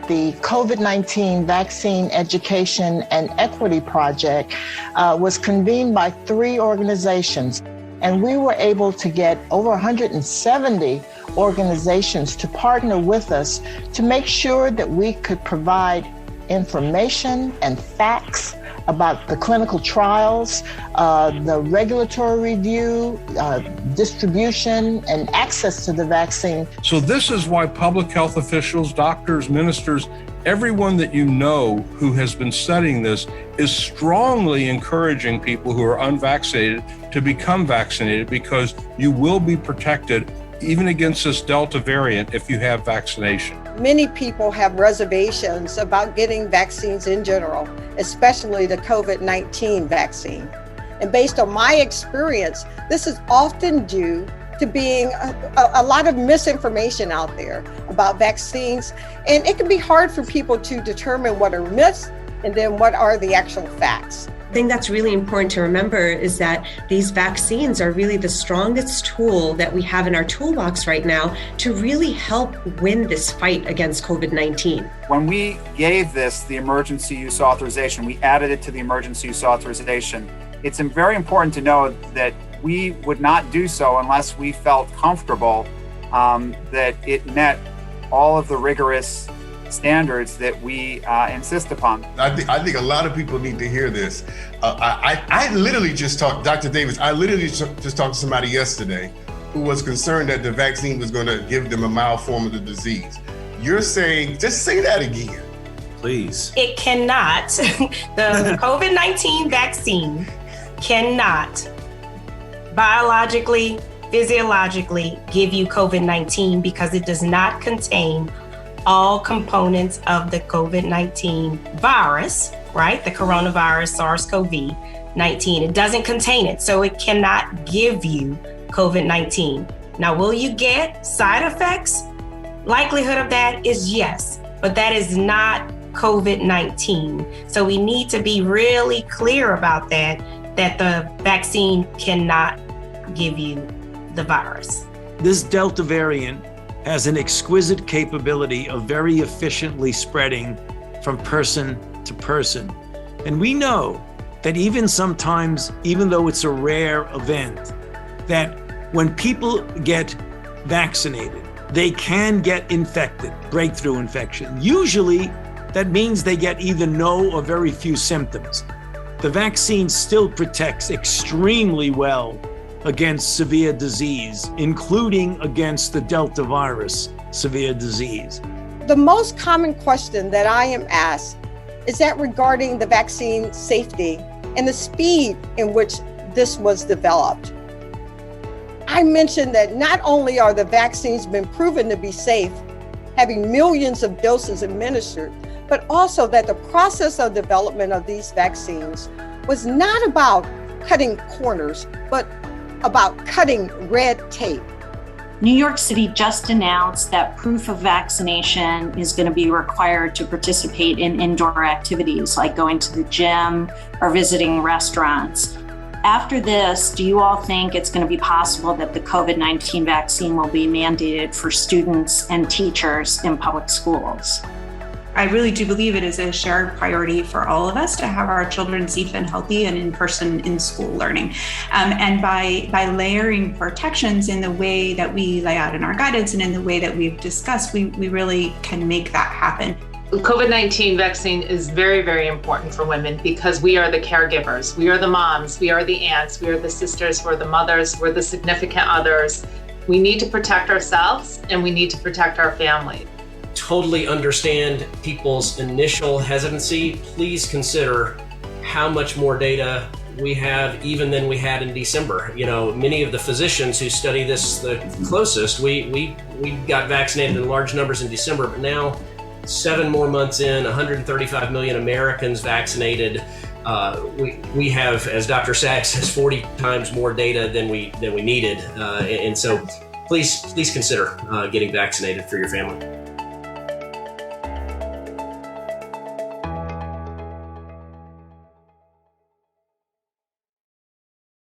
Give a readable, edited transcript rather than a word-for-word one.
the COVID-19 Vaccine Education and Equity Project was convened by 3 organizations, and we were able to get over 170 organizations to partner with us to make sure that we could provide information and facts about the clinical trials, the regulatory review, distribution, and access to the vaccine. So this is why public health officials, doctors, ministers, everyone that you know who has been studying this is strongly encouraging people who are unvaccinated to become vaccinated, because you will be protected even against this Delta variant if you have vaccination. Many people have reservations about getting vaccines in general, especially the COVID-19 vaccine. And based on my experience, this is often due to being a lot of misinformation out there about vaccines. And it can be hard for people to determine what are myths and then what are the actual facts. I think that's really important to remember, is that these vaccines are really the strongest tool that we have in our toolbox right now to really help win this fight against COVID-19. When we gave this the emergency use authorization, we added it to the emergency use authorization. It's very important to know that we would not do so unless we felt comfortable that it met all of the rigorous standards that we insist upon. I think a lot of people need to hear this. I literally just talked, Dr. Davis, I literally just talked to somebody yesterday who was concerned that the vaccine was going to give them a mild form of the disease. You're saying, just say that again. Please. It cannot, the COVID-19 vaccine cannot biologically, physiologically give you COVID-19, because it does not contain all components of the COVID-19 virus, right? The coronavirus, SARS-CoV-19. It doesn't contain it, so it cannot give you COVID-19. Now, will you get side effects? Likelihood of that is yes, but that is not COVID-19. So we need to be really clear about that the vaccine cannot give you the virus. This Delta variant has an exquisite capability of very efficiently spreading from person to person. And we know that even sometimes, even though it's a rare event, that when people get vaccinated, they can get infected, breakthrough infection. Usually, that means they get either no or very few symptoms. The vaccine still protects extremely well against severe disease, including against the Delta virus severe disease. The most common question that I am asked is that regarding the vaccine safety and the speed in which this was developed. I mentioned that not only are the vaccines been proven to be safe, having millions of doses administered, but also that the process of development of these vaccines was not about cutting corners, but about cutting red tape. New York City just announced that proof of vaccination is going to be required to participate in indoor activities like going to the gym or visiting restaurants. After this, do you all think it's going to be possible that the COVID-19 vaccine will be mandated for students and teachers in public schools? I really do believe it is a shared priority for all of us to have our children safe and healthy and in person in school learning. And by layering protections in the way that we lay out in our guidance and in the way that we've discussed, we really can make that happen. The COVID-19 vaccine is very, very important for women because we are the caregivers. We are the moms, we are the aunts, we are the sisters, we're the mothers, we're the significant others. We need to protect ourselves and we need to protect our family. Totally understand people's initial hesitancy. Please consider how much more data we have even than we had in December. You know, many of the physicians who study this the closest, we got vaccinated in large numbers in December, but now 7 more months in, 135 million Americans vaccinated. We have, as Dr. Sachs says, 40 times more data than we needed. And so please consider getting vaccinated for your family.